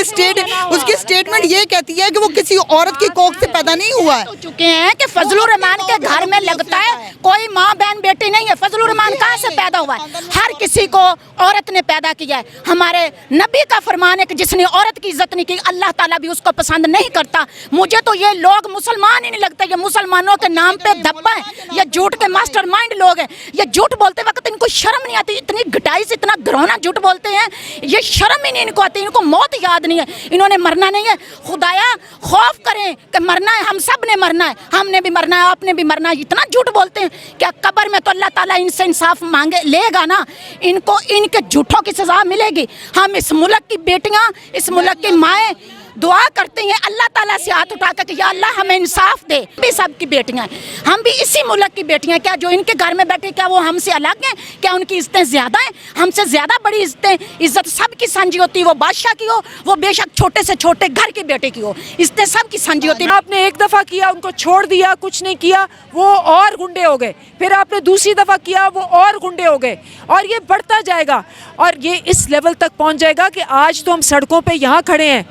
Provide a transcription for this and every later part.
उसकी स्टेटमेंट ये कहती है कि वो किसी औरत की कोख से पैदा नहीं हुआ है। चुके हैं कि फजलुर रहमान के घर में लगता है कोई माँ बहन बेटी नहीं है। फजलुर रहमान कहाँ से पैदा हुआ है? हर किसी को औरत ने पैदा किया है। हमारे नबी का फरमान है कि जिसने औरत की इज्जत नहीं की अल्लाह ताला भी उसको पसंद नहीं करता। मुझे तो ये लोग मुसलमान ही नहीं लगता, ये मुसलमानों के नाम पे धब्बा है, ये झूठ के मास्टरमाइंड लोग हैं। ये झूठ बोलते वक्त इनको शर्म नहीं आती, इतनी घटाई से इतना घिनौना झूठ बोलते हैं, ये शर्म ही नहीं इनको आती, इनको मौत याद नहीं है, इन्होंने मरना नहीं है। खुदाया खौफ करें कि मरना है, हम सब ने मरना है, हमने भी मरना है, आपने भी मरना है। इतना झूठ बोलते हैं क्या कब्र में तो अल्लाह ताला इनसे इंसाफ मांगे लेगा ना, इनको इनके झूठों की सजा मिलेगी। हम इस मुल्क की बेटियां, इस मुल्क की माएँ दुआ करते हैं अल्लाह ताला से हाथ उठाकर कि या अल्लाह हमें इंसाफ दे। भी सबकी बेटियां हैं, हम भी इसी मुल्क की बेटियां। क्या जो इनके घर में बैठे क्या वो हमसे अलग हैं? क्या उनकी इज्जतें ज़्यादा हैं? हमसे ज़्यादा बड़ी इज्जत सबकी साझी होती है, वो बादशाह की हो, वो बेशक छोटे से छोटे घर के बेटे की हो, इज्जतें सबकी साझी होती है। आपने एक दफ़ा किया, उनको छोड़ दिया, कुछ नहीं किया, वो और गुंडे हो गए। फिर आपने दूसरी दफ़ा किया, वो और गुंडे हो गए, और ये बढ़ता जाएगा और ये इस लेवल तक पहुंच जाएगा कि आज तो हम सड़कों पे यहाँ खड़े हैं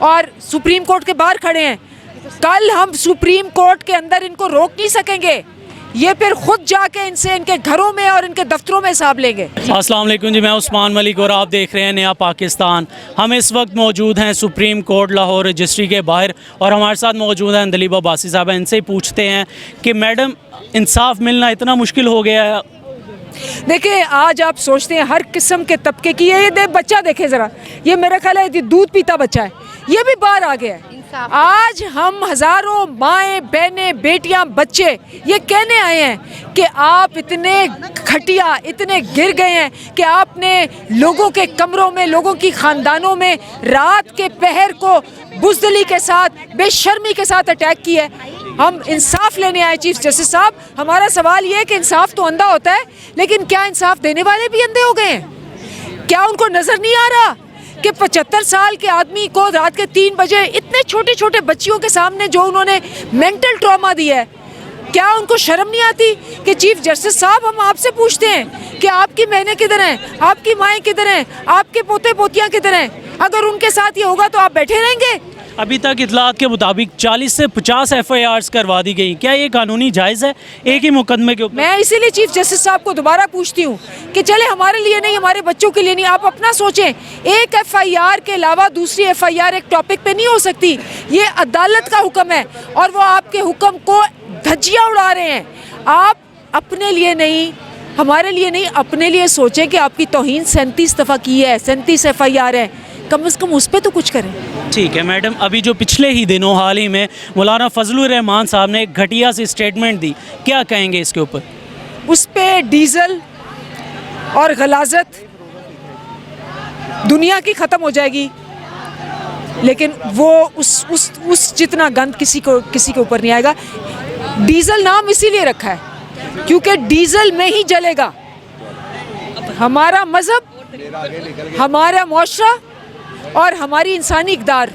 और सुप्रीम कोर्ट के बाहर खड़े हैं, कल हम सुप्रीम कोर्ट के अंदर इनको रोक नहीं सकेंगे। ये फिर खुद जाके इनसे इनके घरों में और इनके दफ्तरों में हिसाब लेंगे। अस्सलाम वालेकुम जी, मैं उस्मान मलिक और आप देख रहे हैं नया पाकिस्तान। हम इस वक्त मौजूद हैं सुप्रीम कोर्ट लाहौर रजिस्ट्री के बाहर और हमारे साथ मौजूद हैं अंदलीब अब्बासी साहब। इनसे ही पूछते हैं कि मैडम इंसाफ मिलना इतना मुश्किल हो गया है? देखिए, आज आप सोचते हैं हर किस्म के तबके की, ये बच्चा देखे ज़रा, ये मेरा ख्याल है दूध पीता बच्चा है, ये भी बाहर आ गया है। आज हम हज़ारों माएँ बहनें बेटियां बच्चे ये कहने आए हैं कि आप इतने घटिया, इतने गिर गए हैं कि आपने लोगों के कमरों में, लोगों की ख़ानदानों में रात के पहर को बुज़दिली के साथ, बेशर्मी के साथ अटैक किया है। हम इंसाफ लेने आए चीफ जस्टिस साहब। हमारा सवाल ये है कि इंसाफ तो अंधा होता है, लेकिन क्या इंसाफ देने वाले भी अंधे हो गए हैं? क्या उनको नज़र नहीं आ रहा कि 75 साल के आदमी को रात के 3 बजे इतने छोटे छोटे बच्चियों के सामने जो उन्होंने मेंटल ट्रॉमा दिया है, क्या उनको शर्म नहीं आती? कि चीफ जस्टिस साहब, हम आपसे पूछते हैं कि आपकी बहनें किधर हैं, आपकी माएँ किधर हैं, आपके पोते पोतियाँ किधर हैं? अगर उनके साथ ये होगा तो आप बैठे रहेंगे? अभी तक इतलात के मुताबिक 40 से 50 FIRs करवा दी गई। क्या ये कानूनी जायज़ है एक ही मुकदमे के ऊपर? मैं इसीलिए चीफ जस्टिस साहब को दोबारा पूछती हूँ कि चले हमारे लिए नहीं, हमारे बच्चों के लिए नहीं, आप अपना सोचें। एक FIR के अलावा दूसरी FIR एक टॉपिक पे नहीं हो सकती। ये अदालत का हुक्म है और वो आपके हुक्म को धज्जियाँ उड़ा रहे हैं। आप अपने लिए नहीं, हमारे लिए नहीं, अपने लिए सोचें कि आपकी तौहीन 37 दफ़ा की है, 37 FIR है, कम से कम उस पर तो कुछ करें। ठीक है मैडम, अभी जो पिछले ही दिनों हाल ही में मौलाना फजलुर रहमान साहब ने एक घटिया सी स्टेटमेंट दी, क्या कहेंगे इसके ऊपर? उस पर डीजल और गलाजत दुनिया की ख़त्म हो जाएगी, लेकिन वो उस जितना गंद किसी के ऊपर नहीं आएगा। डीजल नाम इसीलिए रखा है क्योंकि डीजल में ही जलेगा हमारा मज़हब, हमारा मुआशरा और हमारी इंसानी इक़दार।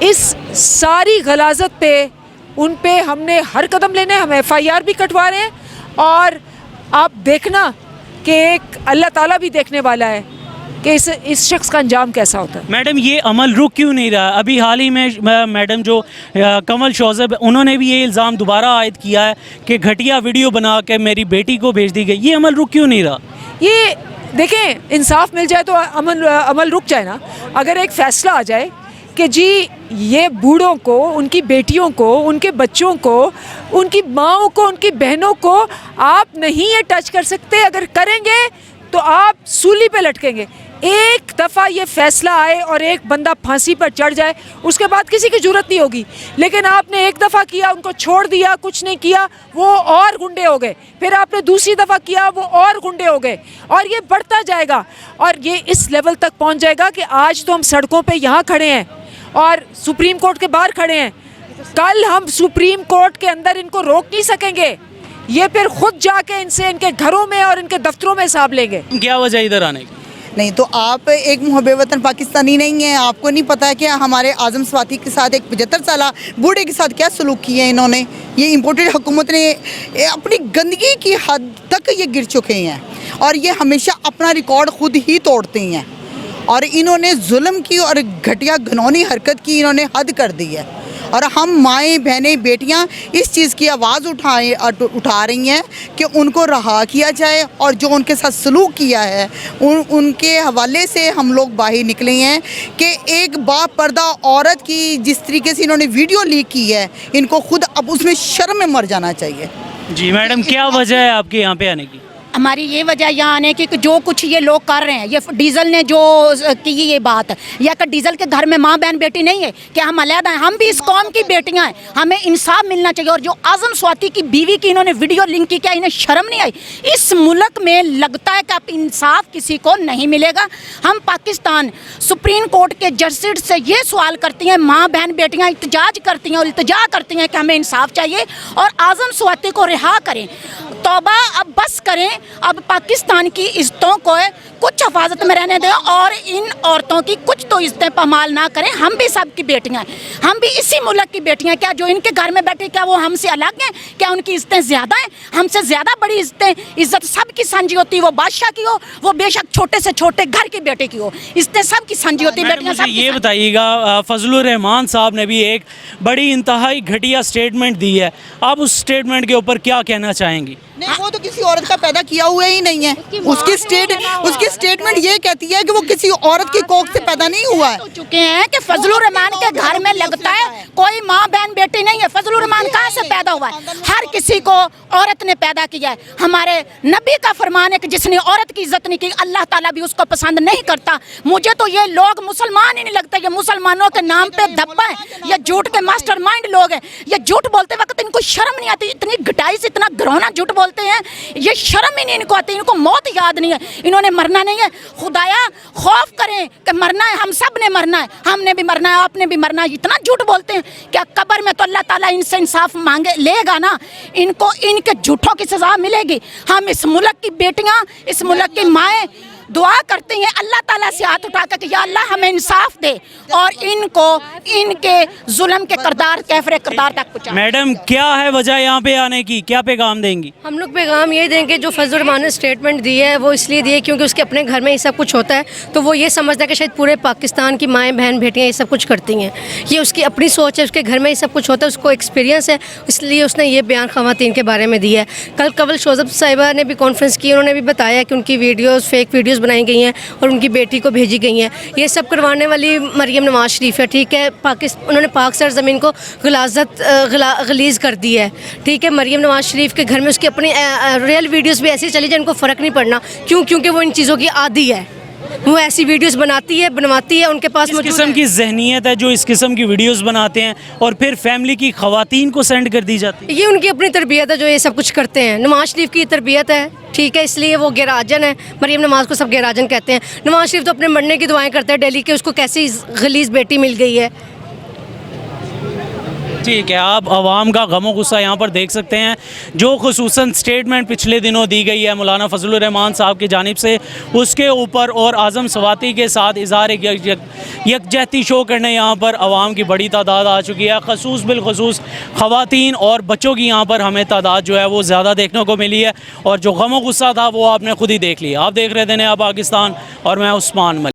इस सारी गलाजत पे, उन पे हमने हर कदम लेने, हम FIR भी कटवा रहे हैं और आप देखना कि एक अल्लाह ताला भी देखने वाला है कि इस शख्स का अंजाम कैसा होता है। मैडम, ये अमल रुक क्यों नहीं रहा? अभी हाल ही में मैडम जो कमल शौज़ब, उन्होंने भी ये इल्ज़ाम दोबारा आयद किया है कि घटिया वीडियो बना के मेरी बेटी को भेज दी गई। ये अमल रुक क्यों नहीं रहा? ये देखें, इंसाफ मिल जाए तो अमल रुक जाए ना। अगर एक फ़ैसला आ जाए कि जी ये बूढ़ों को, उनकी बेटियों को, उनके बच्चों को, उनकी माँओं को, उनकी बहनों को आप नहीं ये टच कर सकते, अगर करेंगे तो आप सूली पे लटकेंगे। एक दफ़ा ये फैसला आए और एक बंदा फांसी पर चढ़ जाए, उसके बाद किसी की जरूरत नहीं होगी। लेकिन आपने एक दफ़ा किया, उनको छोड़ दिया, कुछ नहीं किया, वो और गुंडे हो गए। फिर आपने दूसरी दफ़ा किया, वो और गुंडे हो गए, और ये बढ़ता जाएगा और ये इस लेवल तक पहुंच जाएगा कि आज तो हम सड़कों पे यहाँ खड़े हैं और सुप्रीम कोर्ट के बाहर खड़े हैं, कल हम सुप्रीम कोर्ट के अंदर इनको रोक नहीं सकेंगे। ये फिर खुद जाके इनसे इनके घरों में और इनके दफ्तरों में हिसाब लेंगे। क्या वजह इधर आने की? नहीं तो आप एक मुहब्बे वतन पाकिस्तानी नहीं है, आपको नहीं पता है कि हमारे आज़म स्वाति के साथ एक 75 साल बूढ़े के साथ क्या सलूक किया है इन्होंने। ये इम्पोर्टेड हुकूमत ने अपनी गंदगी की हद तक ये गिर चुके हैं और ये हमेशा अपना रिकॉर्ड खुद ही तोड़ते हैं। और इन्होंने जुल्म की और घटिया घिनौनी हरकत की, इन्होंने हद कर दी है। और हम माएँ बहनें बेटियां इस चीज़ की आवाज़ उठा रही हैं कि उनको रहा किया जाए, और जो उनके साथ सलूक किया है उनके हवाले से हम लोग बाहर निकले हैं कि एक बापर्दा औरत की जिस तरीके से इन्होंने वीडियो लीक की है, इनको खुद अब उसमें शर्म में मर जाना चाहिए। जी मैडम, क्या वजह है आपके यहाँ पे आने की? हमारी ये वजह यहाँ आने की कि जो कुछ ये लोग कर रहे हैं, ये डीजल ने जो की ये बात, या कि डीजल के घर में माँ बहन बेटी नहीं है कि हम अलहदा हैं, हम भी इस कौम की बेटियां हैं, हमें इंसाफ मिलना चाहिए। और जो आज़म स्वाति की बीवी की इन्होंने वीडियो लिंक की, क्या इन्हें शर्म नहीं आई? इस मुल्क में लगता है कि अब इंसाफ किसी को नहीं मिलेगा। हम पाकिस्तान सुप्रीम कोर्ट के जस्टिस से ये सवाल करती हैं, माँ बहन बेटियाँ इल्तिजाज करती हैं और इल्तिजा करती हैं कि हमें इंसाफ चाहिए और आज़म स्वाति को रिहा करें। तौबा, अब बस करें, अब पाकिस्तान की इज्जतों को कुछ हिफाजत में रहने दें और इन औरतों की कुछ तो इज्जतें पामाल ना करें। हम भी सबकी बेटियां हैं, हम भी इसी मुल्क की बेटियां हैं। क्या जो इनके घर में बैठे, क्या वो हमसे अलग हैं? क्या उनकी इज्जतें ज़्यादा हैं? हमसे ज़्यादा बड़ी इज्जत सबकी सांझी होती है, वो बादशाह की हो, वो बेशक छोटे से छोटे घर की बेटे की हो, इज्जतें सबकी सांझी होती है। बेटियां मुझे ये बताइएगा, फजलुर रहमान साहब ने भी एक बड़ी इंतहाई घटिया स्टेटमेंट दी है, आप उस स्टेटमेंट के ऊपर क्या कहना चाहेंगी? नहीं, वो तो किसी औरत का पैदा किया हुआ ही नहीं है। उसकी स्टेटमेंट ये कहती है कि वो किसी औरत की कोख से पैदा नहीं हुआ है। तो चुके हैं कि फजलुर रहमान के घर में लगता है कोई माँ बहन बेटी नहीं है। फजलुर रहमान कहाँ से पैदा हुआ है? हर किसी को औरत ने पैदा किया है। हमारे नबी का फरमान है कि जिसने औरत की इज्जत नहीं की, अल्लाह ताला भी उसको पसंद नहीं करता। मुझे तो ये लोग मुसलमान ही नहीं लगता, ये मुसलमानों के नाम पे धब्बा है, ये झूठ के मास्टरमाइंड लोग हैं। ये झूठ बोलते वक्त इनको शर्म नहीं आती, इतनी घटाई से इतना घिनौना झूठ बोलते हैं, ये शर्म ही नहीं इनको आती, इनको मौत याद नहीं है, इन्होंने मरना नहीं है। खुदाया खौफ करें कि मरना है, हम सब ने मरना है, हमने भी मरना है, आपने भी मरना है। इतना झूठ बोलते हैं, क्या कब्र में तो अल्लाह ताला इनसे इंसाफ मांगे लेगा ना? इनको इनके झूठों की सजा मिलेगी। हम इस मुल्क की बेटियां, इस मुल्क की माएँ दुआ करते हैं अल्लाह ताला से हाथ उठाकर कि या अल्लाह हमें इंसाफ दे और इनको इनके जुल्म के किरदार कैफरे किरदार तक पहुंचा। मैडम, क्या है वजह यहाँ पे आने की, क्या पैगाम देंगी? हम लोग पैगाम ये देंगे, जो फजलुर रहमान ने स्टेटमेंट दी है वो इसलिए दी है क्योंकि उसके अपने घर में ये सब कुछ होता है, तो वो ये समझता है कि शायद पूरे पाकिस्तान की माएँ बहन बेटियाँ ये सब कुछ करती हैं। ये उसकी अपनी सोच है, उसके घर में ये सब कुछ होता है, उसको एक्सपीरियंस है, इसलिए उसने ये बयान ख़वातीन के बारे में दिया है। कल कवल शोज़ब साहिबा ने भी कॉन्फ्रेंस की, उन्होंने भी बताया कि उनकी वीडियोज़ फेक वीडियोज़ बनाई गई हैं और उनकी बेटी को भेजी गई हैं। ये सब करवाने वाली मरियम नवाज शरीफ है, ठीक है। उन्होंने पाक सरजमीन को गलीज़ कर दी है, ठीक है। मरियम नवाज शरीफ के घर में उसकी अपनी रियल वीडियोस भी ऐसी चली जिनको फ़र्क नहीं पड़ना, क्योंकि वो इन चीज़ों की आदी है, वो ऐसी वीडियोस बनवाती है, उनके पास इस किस्म की जहनीत है जो इस किस्म की वीडियोस बनाते हैं और फिर फैमिली की खवातीन को सेंड कर दी जाती है। ये उनकी अपनी तरबियत है जो ये सब कुछ करते हैं। नवाज शरीफ की तरबियत है, ठीक है, इसलिए वो गैराजन है। मरियम नवाज को सब गैराजन कहते हैं। नवाज शरीफ तो अपने मरने की दुआएं करते हैं डेली के, उसको कैसी गलीज़ बेटी मिल गई है। ठीक है, आप आवाम का गमो गुस्सा यहाँ पर देख सकते हैं, जो खुसूसन स्टेटमेंट पिछले दिनों दी गई है मौलाना फजलुर रहमान साहब की जानिब से, उसके ऊपर और आज़म स्वाति के साथ इज़हार यकजहती शो करने यहाँ पर आवाम की बड़ी तादाद आ चुकी है। खसूस बिलखसूस ख़वातीन और बच्चों की यहाँ पर हमें तादाद जो है वो ज़्यादा देखने को मिली है, और जो गमो गुस्सा था वो आपने खुद ही देख लिया। आप देख रहे थे नया पाकिस्तान और मैं उस्मान मलिक।